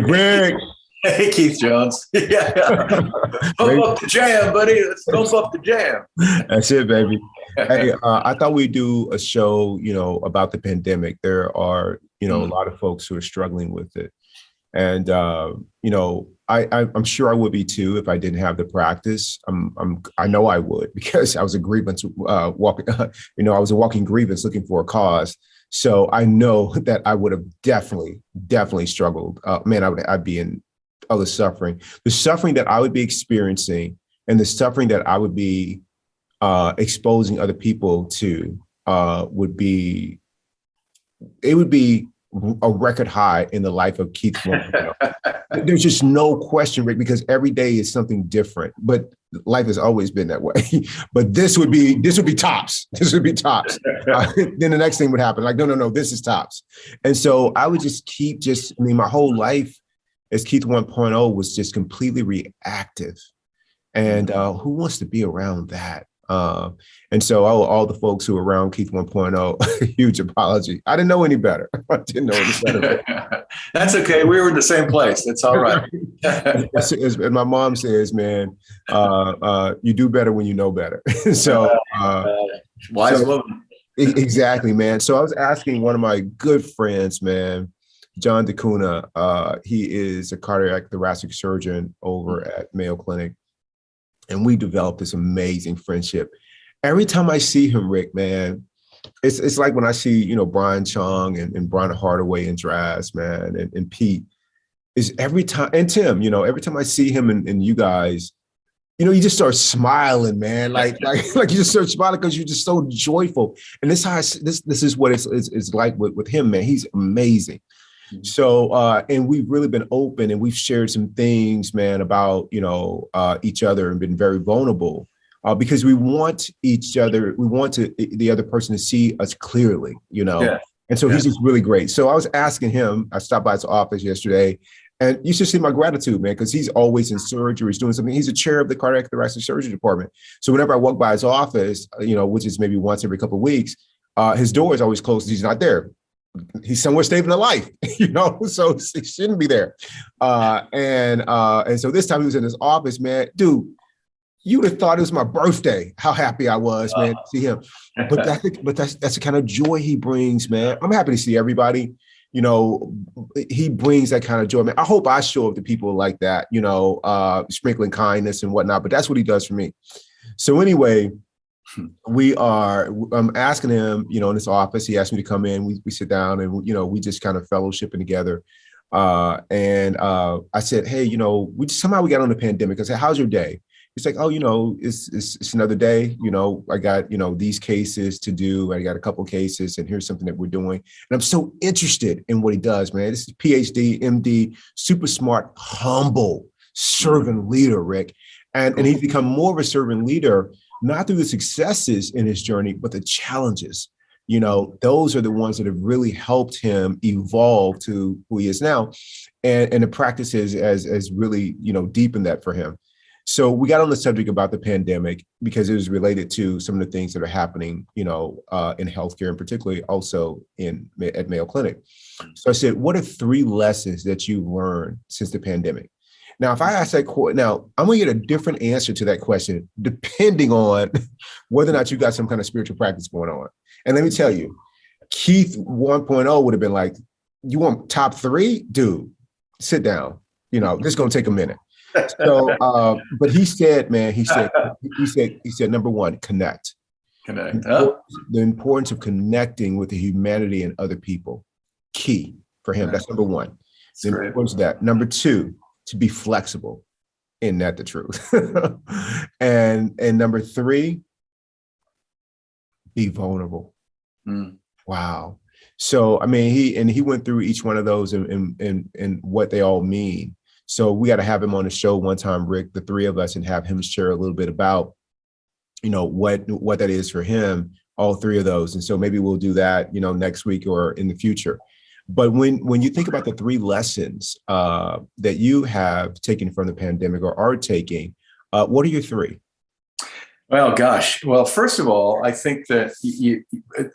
Rick. Hey, Keith Jones. Yeah. Pump up the jam, buddy. Let's pump up the jam. That's it, baby. Hey, I thought we'd do a show, about the pandemic. There are, a lot of folks who are struggling with it. And, I'm sure I would be too if I didn't have the practice. I know I would because I was a grievance walking, I was a walking grievance looking for a cause. So I know that I would have definitely struggled. Man, I'd be in other suffering. The suffering that I would be experiencing and the suffering that I would be exposing other people to would be a record high in the life of Keith. There's just no question, Rick, because every day is something different. But life has always been that way. But this would be tops. This would be tops. Then the next thing would happen. Like, no, this is tops. And so I would just my whole life as Keith 1.0 was just completely reactive. And who wants to be around that? And so all the folks who are around Keith 1.0, huge apology. I didn't know any better. I didn't know any better. That's okay. We were in the same place. It's all right. As my mom says, man, you do better when you know better. So wise woman. Exactly, man. So I was asking one of my good friends, man, Jon D'Cunha. He is a cardiac thoracic surgeon over at Mayo Clinic. And we developed this amazing friendship. Every time I see him, Rick, man, it's like when I see, Brian Chung and Brian Hardaway and Draz, man, and Pete, is every time, and Tim, every time I see him and you guys, you just start smiling, man. Like you just start smiling because you're just so joyful. And this is what it's like with him, man. He's amazing. So, and we've really been open and we've shared some things, man, about, each other and been very vulnerable because we want each other. We want the other person to see us clearly, Yeah. And so he's just really great. So I was asking him, I stopped by his office yesterday and you should see my gratitude, man, because he's always in surgery. He's doing something. He's a chair of the cardiac thoracic surgery department. So whenever I walk by his office, which is maybe once every couple of weeks, his door is always closed. He's not there. He's somewhere saving a life, so he shouldn't be there. And so this time he was in his office, man. Dude, you would have thought it was my birthday. How happy I was, man, to see him. But that's the kind of joy he brings, man. I'm happy to see everybody. He brings that kind of joy, man. I hope I show up to people like that, sprinkling kindness and whatnot. But that's what he does for me. So anyway. I'm asking him, in his office, he asked me to come in, we sit down and, we just kind of fellowshipping together. And I said, hey, somehow we got on the pandemic. I said, how's your day? He's like, oh, it's another day. I got, these cases to do. I got a couple of cases and here's something that we're doing. And I'm so interested in what he does, man. This is PhD, MD, super smart, humble, servant leader, Rick. And he's become more of a servant leader not through the successes in his journey, but the challenges. Those are the ones that have really helped him evolve to who he is now. And the practices as really, deepened that for him. So we got on the subject about the pandemic because it was related to some of the things that are happening, in healthcare and particularly also at Mayo Clinic. So I said, what are 3 lessons that you've learned since the pandemic? Now, if I ask that question, now I'm going to get a different answer to that question, depending on whether or not you got some kind of spiritual practice going on. And let me tell you, Keith 1.0 would have been like, you want top 3? Dude, sit down. This is going to take a minute. So, but he said, man, he said, number 1, connect. Connect. The importance of connecting with the humanity and other people. Key for him. That's number 1. The importance of that. Number 2, to be flexible. Isn't that the truth? and number 3, be vulnerable. Wow. So, I mean, he went through each one of those and what they all mean. So we got to have him on the show one time, Rick, the 3 of us, and have him share a little bit about, what that is for him, all 3 of those. And so maybe we'll do that, next week or in the future. But when you think about the 3 lessons that you have taken from the pandemic or are taking, what are your 3? Well, gosh. Well, first of all, I think that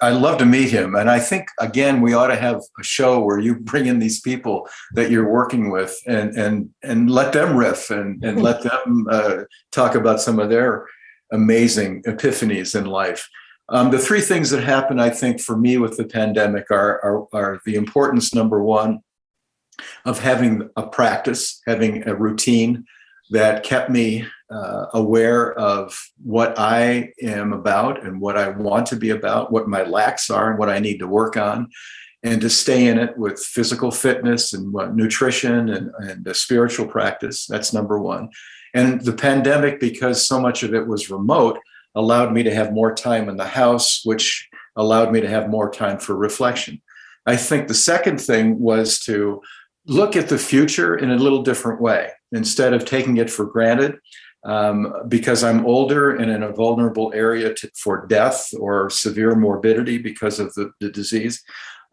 I'd love to meet him. And I think, again, we ought to have a show where you bring in these people that you're working with and let them riff and let them talk about some of their amazing epiphanies in life. The three things that happened, I think, for me with the pandemic are the importance, number one, of having a practice, having a routine that kept me aware of what I am about and what I want to be about, what my lacks are and what I need to work on, and to stay in it with physical fitness and nutrition and the spiritual practice. That's number one. And the pandemic, because so much of it was remote, allowed me to have more time in the house, which allowed me to have more time for reflection. I think the second thing was to look at the future in a little different way. Instead of taking it for granted, because I'm older and in a vulnerable area for death or severe morbidity because of the disease,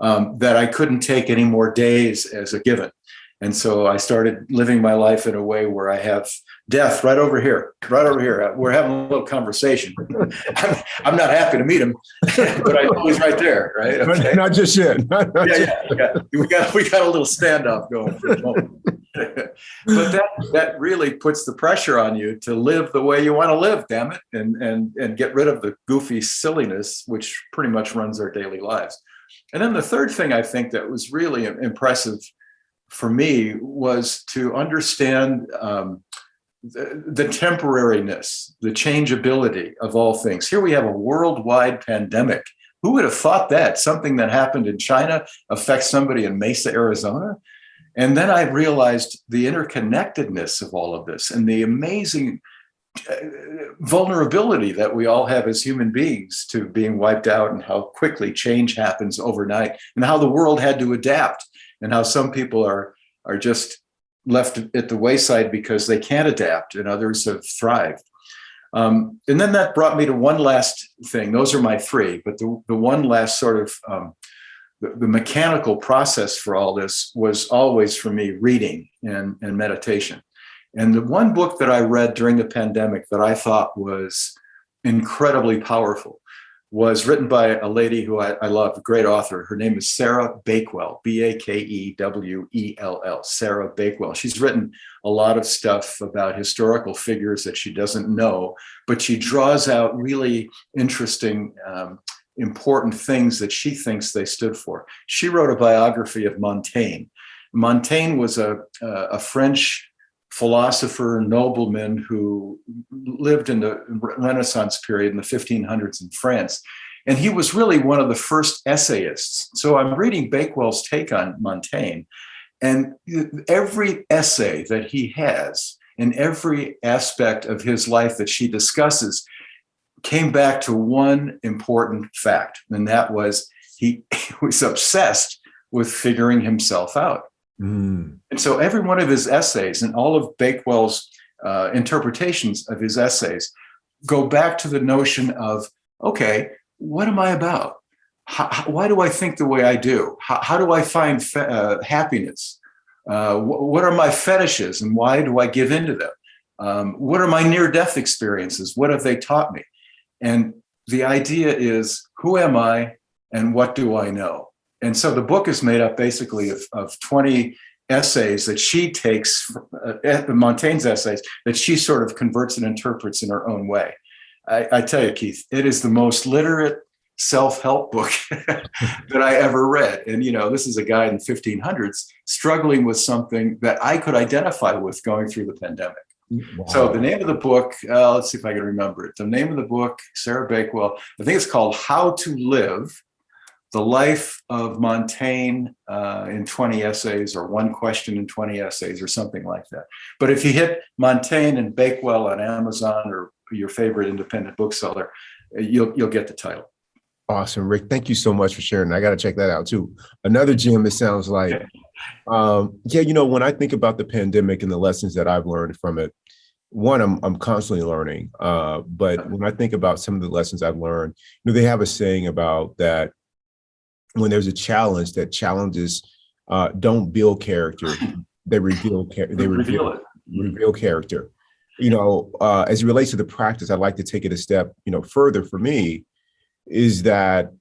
that I couldn't take any more days as a given. And so I started living my life in a way where I have death right over here, right over here. We're having a little conversation. I'm not happy to meet him, but I know he's right there, right? Okay. Not just yet. Yeah. We got a little standoff going for a moment. But that really puts the pressure on you to live the way you want to live, damn it, and get rid of the goofy silliness, which pretty much runs our daily lives. And then the third thing I think that was really impressive for me was to understand the temporariness, the changeability of all things. Here we have a worldwide pandemic. Who would have thought that something that happened in China affects somebody in Mesa, Arizona? And then I realized the interconnectedness of all of this and the amazing vulnerability that we all have as human beings to being wiped out, and how quickly change happens overnight, and how the world had to adapt, and how some people are just left at the wayside because they can't adapt, and others have thrived. And then that brought me to one last thing. Those are my three, but the one last sort of the mechanical process for all this was always for me reading and meditation. And the one book that I read during the pandemic that I thought was incredibly powerful was written by a lady who I love, a great author. Her name is Sarah Bakewell, Bakewell, Sarah Bakewell. She's written a lot of stuff about historical figures that she doesn't know, but she draws out really interesting, important things that she thinks they stood for. She wrote a biography of Montaigne. Montaigne was a French philosopher, nobleman who lived in the Renaissance period in the 1500s in France. And he was really one of the first essayists. So I'm reading Bakewell's take on Montaigne, and every essay that he has and every aspect of his life that she discusses came back to one important fact, and that was he was obsessed with figuring himself out. And so every one of his essays and all of Bakewell's interpretations of his essays go back to the notion of, okay, what am I about? Why do I think the way I do? How do I find happiness? What are my fetishes and why do I give into them? What are my near-death experiences? What have they taught me? And the idea is, who am I and what do I know? And so the book is made up basically of 20 essays that she takes, Montaigne's essays, that she sort of converts and interprets in her own way. I tell you, Keith, it is the most literate self-help book that I ever read. And, you know, this is a guy in the 1500s struggling with something that I could identify with going through the pandemic. Wow. So the name of the book, let's see if I can remember it. The name of the book, Sarah Bakewell, I think it's called How to Live: The Life of Montaigne in 20 Essays, or One Question in 20 Essays, or something like that. But if you hit Montaigne and Bakewell on Amazon or your favorite independent bookseller, you'll get the title. Awesome, Rick. Thank you so much for sharing. I got to check that out too. Another gem, it sounds like. Yeah, you know, when I think about the pandemic and the lessons that I've learned from it, one, I'm constantly learning. But when I think about some of the lessons I've learned, you know, they have a saying about that when there's a challenge, that challenges don't build character, they reveal character. as it relates to the practice, I'd like to take it a step, further for me is that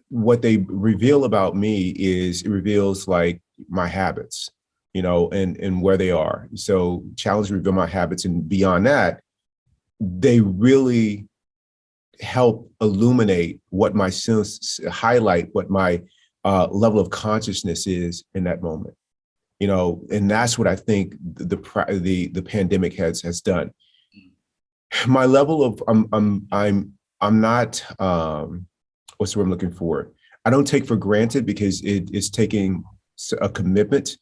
what they reveal about me is it reveals like my habits, and where they are. So challenge reveal my habits, and beyond that, they really help illuminate what my sense, highlight what my level of consciousness is in that moment. And that's what I think the pandemic has done. My level of I'm not what's the word I'm looking for? I don't take for granted, because it is taking a commitment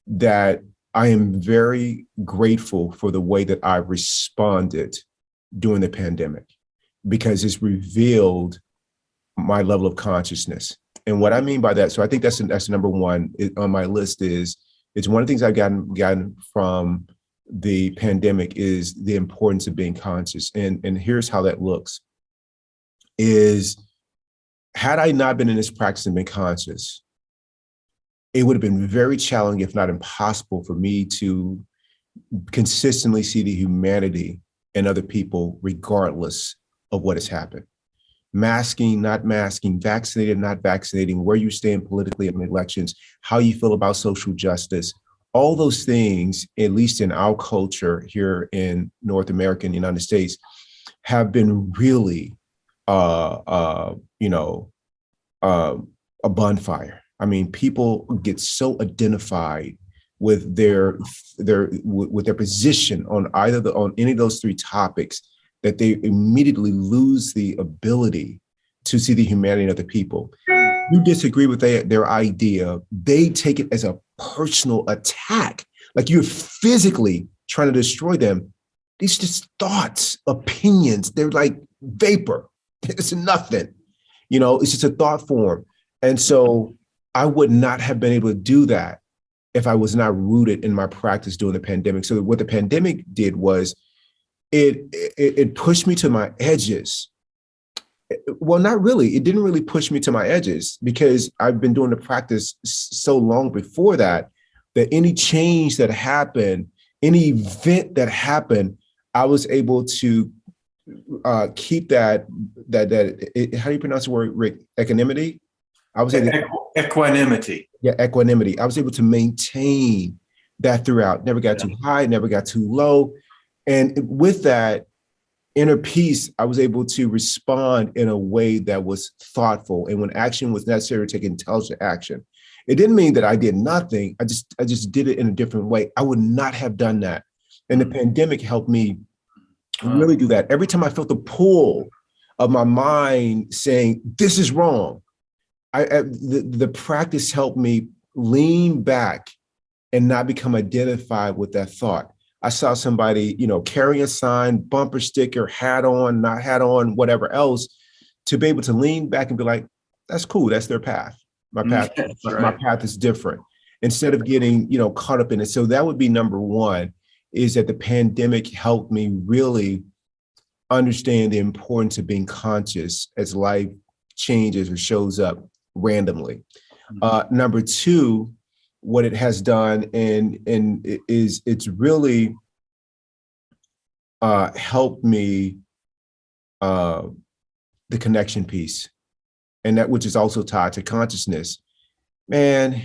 that I am very grateful for the way that I responded during the pandemic, because it's revealed my level of consciousness. And what I mean by that, so I think that's number one on my list. It's one of the things I've gotten from the pandemic is the importance of being conscious. And here's how that looks is, had I not been in this practice and been conscious, it would have been very challenging, if not impossible, for me to consistently see the humanity in other people, regardless of what has happened. Masking, not masking, vaccinated, not vaccinating, where you stand politically in elections, how you feel about social justice, all those things, at least in our culture here in North America and the United States, have been really, a bonfire. I mean, people get so identified with their position on on any of those three topics that they immediately lose the ability to see the humanity of the people. You disagree with their idea, they take it as a personal attack, like you're physically trying to destroy them. These just thoughts, opinions, they're like vapor. It's nothing, it's just a thought form. And so I would not have been able to do that if I was not rooted in my practice during the pandemic. So what the pandemic did was it pushed me to my edges. Well, not really. It didn't really push me to my edges, because I've been doing the practice so long before that any change that happened, any event that happened, I was able to keep that how do you pronounce the word, Rick? Equanimity? I was able Equanimity. Yeah, equanimity. I was able to maintain that throughout. Never got too high, never got too low. And with that inner peace, I was able to respond in a way that was thoughtful. And when action was necessary, take intelligent action. It didn't mean that I did nothing. I just did it in a different way. I would not have done that. And the pandemic helped me really do that. Every time I felt the pull of my mind saying, this is wrong, the practice helped me lean back and not become identified with that thought. I saw somebody, carrying a sign, bumper sticker, hat on, not hat on, whatever else, to be able to lean back and be like, that's cool. That's their path. My path, my path is different, instead of getting, caught up in it. So that would be number one, is that the pandemic helped me really understand the importance of being conscious as life changes or shows up randomly. Number two, what it has done it's really helped me the connection piece, and that which is also tied to consciousness. Man,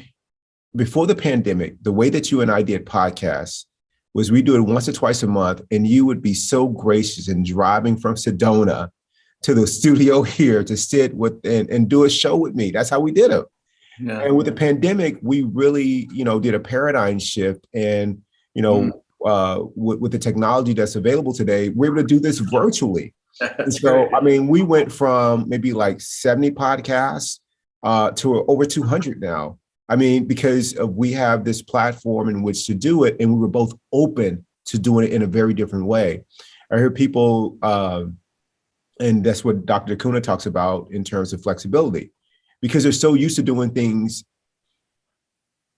before the pandemic, the way that you and I did podcasts was we do it once or twice a month, and you would be so gracious in driving from Sedona to the studio here to sit with and do a show with me. That's how we did it. Yeah. And with the pandemic, we really, did a paradigm shift. And, with the technology that's available today, we're able to do this virtually. So, great. I mean, we went from maybe like 70 podcasts to over 200 now. I mean, because we have this platform in which to do it, and we were both open to doing it in a very different way. I hear people, and that's what Dr. D'Cunha talks about in terms of flexibility, because they're so used to doing things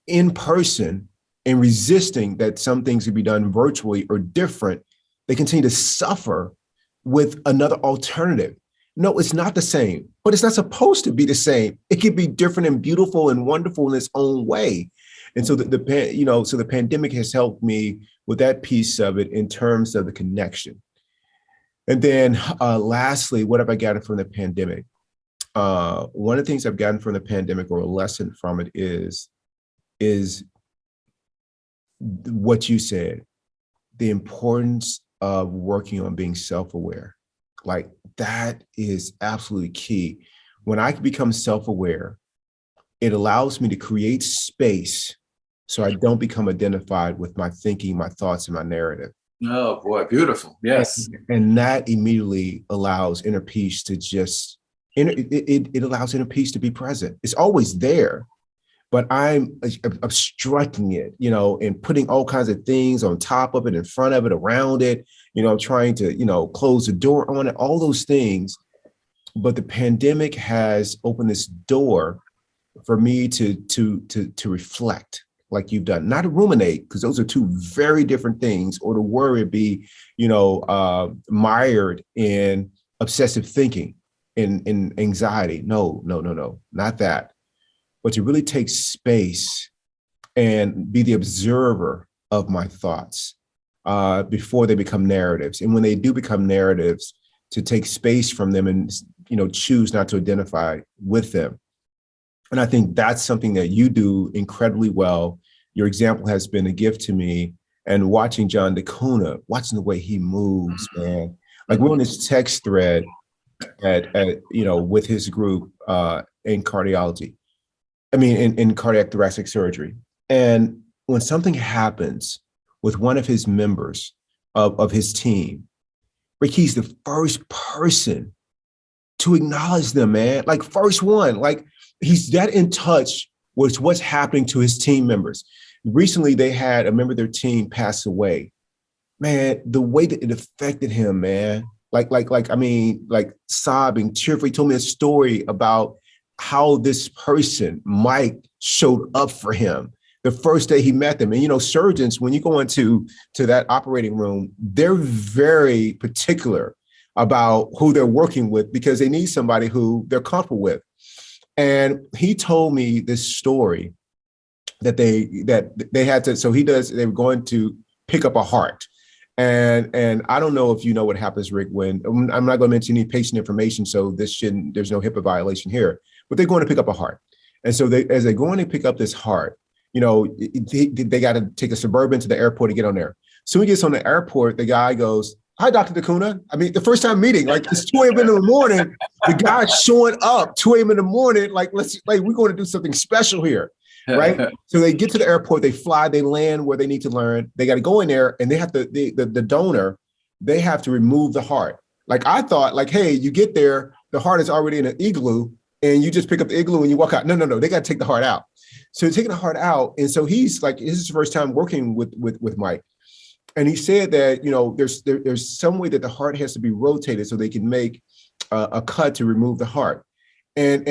in person and resisting that some things could be done virtually or different. They continue to suffer with another alternative. No, it's not the same, but it's not supposed to be the same. It can be different and beautiful and wonderful in its own way. And so so the pandemic has helped me with that piece of it in terms of the connection. And then lastly, what have I gotten from the pandemic? One of the things I've gotten from the pandemic, or a lesson from it, is what you said, the importance of working on being self-aware. Like, that is absolutely key. When I become self-aware, it allows me to create space so I don't become identified with my thinking, my thoughts, and my narrative. Oh boy, beautiful. Yes. And that immediately allows inner peace to just, it allows inner peace to be present. It's always there, but I'm obstructing it, and putting all kinds of things on top of it, in front of it, around it, trying to, close the door on it, all those things. But the pandemic has opened this door for me to reflect, like you've done, not to ruminate, because those are two very different things, or to worry, be, mired in obsessive thinking, in anxiety. No, not that. But to really take space and be the observer of my thoughts before they become narratives. And when they do become narratives, to take space from them and, choose not to identify with them. And I think that's something that you do incredibly well. Your example has been a gift to me. And watching Jon D'Cunha, watching the way he moves, man. Like, we're on this text thread with his group in cardiology. In cardiac thoracic surgery. And when something happens with one of his members of his team, Rick, he's the first person to acknowledge them, man. Like, first one, like, he's that in touch with what's happening to his team members. Recently, they had a member of their team pass away. Man, the way that it affected him, man, like sobbing, tearfully, told me a story about how this person, Mike, showed up for him the first day he met them. And, surgeons, when you go into that operating room, they're very particular about who they're working with, because they need somebody who they're comfortable with. And he told me this story that they had to, they were going to pick up a heart. And I don't know if you know what happens, Rick, when, I'm not going to mention any patient information, so there's no HIPAA violation here, but they're going to pick up a heart. And so as they're going to pick up this heart, they got to take a Suburban to the airport to get on there. So when he gets on the airport, the guy goes, "Hi, Dr. D'Cunha." The first time meeting, like, it's 2 a.m. in the morning. The guy's showing up 2 a.m. in the morning, like, we're going to do something special here, right? So they get to the airport, they fly, they land where they need to land. They got to go in there, and they have to, the donor, they have to remove the heart. Like, I thought, like, hey, you get there, the heart is already in an igloo, and you just pick up the igloo and you walk out. No, they got to take the heart out. So they're taking the heart out, and so he's like, this is his first time working with Mike. And he said that, there's some way that the heart has to be rotated so they can make a cut to remove the heart. And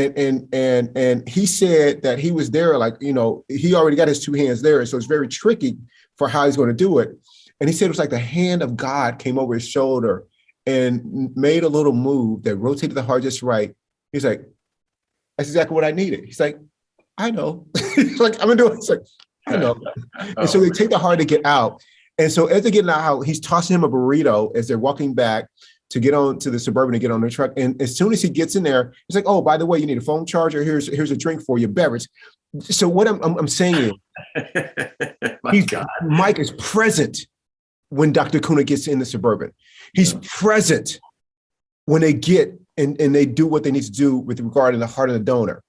he said that he was there, like, he already got his 2 hands there. So it's very tricky for how he's going to do it. And he said it was like the hand of God came over his shoulder and made a little move that rotated the heart just right. He's like, that's exactly what I needed. He's like, I know. Like, I'm going to do it. It's like, I know. And so they take the heart to get out. And so as they're getting out, he's tossing him a burrito as they're walking back to get on to the Suburban to get on the truck. And as soon as he gets in there, he's like, "Oh, by the way, you need a phone charger. Here's a drink for you, beverage." So what I'm saying is, Mike is present when Dr. D'Cunha gets in the Suburban. He's present when they get and they do what they need to do with regard to the heart of the donor.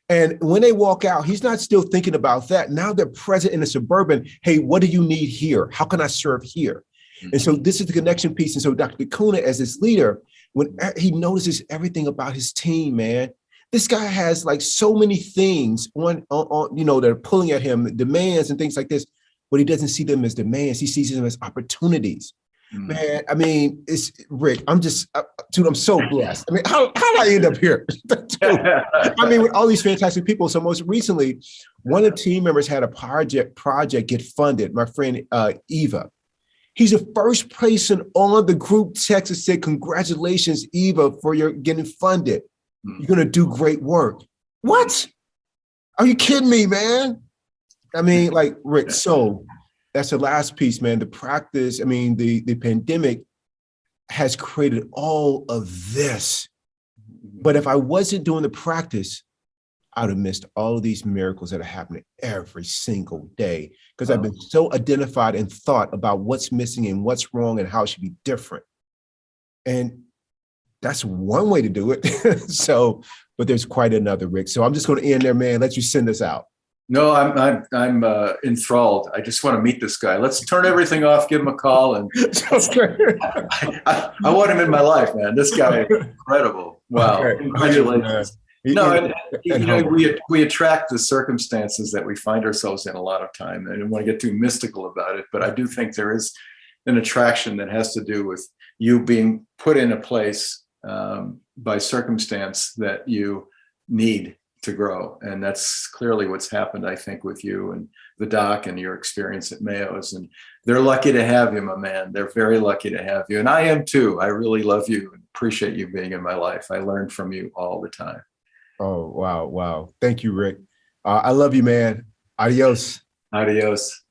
And when they walk out, he's not still thinking about that. Now they're present in the Suburban. Hey, what do you need here? How can I serve here? And so this is the connection piece. And so Dr. D'Cunha, as his leader, when he notices everything about his team, man, this guy has like so many things on that are pulling at him, demands and things like this, but he doesn't see them as demands. He sees them as opportunities. Man, it's Rick. I'm just, dude, I'm so blessed. How did I end up here? With all these fantastic people. So most recently, one of the team members had a project get funded. My friend Eva. He's the first person on the group text that said, "Congratulations, Eva, for your getting funded. You're gonna do great work." What? Are you kidding me, man? I mean, like Rick, so that's the last piece, man. The practice, I mean, the pandemic has created all of this. But if I wasn't doing the practice, I would have missed all of these miracles that are happening every single day because I've been so identified and thought about what's missing and what's wrong and how it should be different. And that's one way to do it. So, but there's quite another, Rick. So I'm just going to end there, man. Let you send this out. No, I'm enthralled. I just want to meet this guy. Let's turn everything off, give him a call, and I want him in my life, man. This guy is incredible. Wow, Okay. congratulations. No, we attract the circumstances that we find ourselves in a lot of time. I don't want to get too mystical about it, but I do think there is an attraction that has to do with you being put in a place by circumstance that you need to grow. And that's clearly what's happened, I think, with you and the doc and your experience at Mayo's. And they're lucky to have you, my man. They're very lucky to have you. And I am too. I really love you and appreciate you being in my life. I learn from you all the time. Oh, wow. Wow. Thank you, Rick. I love you, man. Adios. Adios.